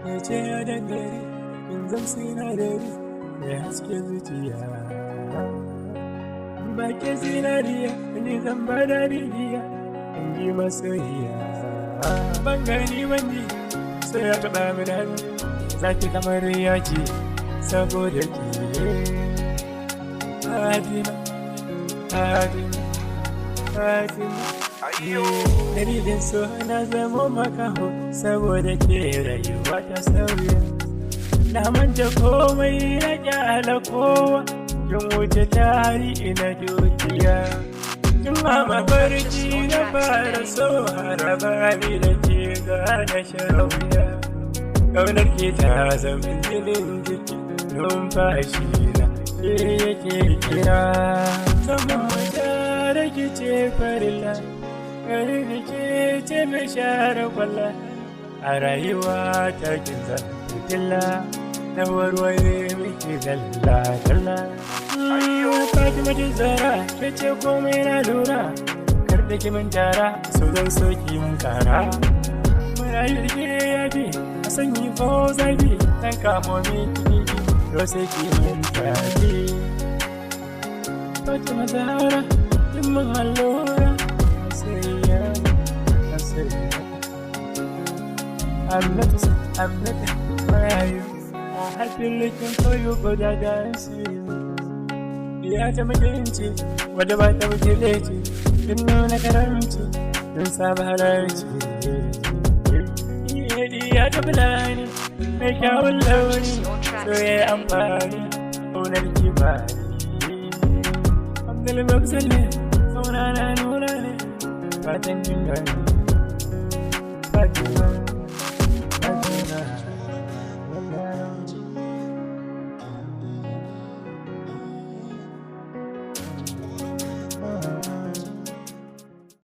Ya ce ya dangare in zan sinadari mai haske zuciya. Bakin zinariya ni zan ba da rijiya in ji masoyiya. Ban gani banji sai ya taɓa min hannu zaki kamar yaki saboda ke. Fatima, Fatima, Fatima. Dalilin so na zamo makaho saboda ke rayuwa ta sauya. Na manta komai na kyala kowa, kin wuce tarihi na dukiya. Kin mama barci na fara so haraba ni da ke gane shauya. Ƙaunar ke ta zama jinin jiki numfashi na ke yake kira. Saman mata da ke ce farilla, kare da ke ce mai share kwalla. A rayuwa ta kin zan fitilla, na warware miki dalla-dalla. Fatima ta zara, ke ce komai na lura, kar da ki min tara, so zan soki mun kara. Marayar ke yafi, a sanyi ko zafi, dan kamo miki to sai ki min tafi. Fatima zara, kin min allura, sayya, sayya. I'm not where you. I've been looking for you, but I don't see you. Ya ta mutunci, wadda ba ta wuce leci, kin nuna karamci, don saba halarci. Ya ta fulani, mai kyawun launi, so ya yi amfani, ƙaunar kibani. Abdul Bafsal ne, sauna na nuna ne, fatan jin gani.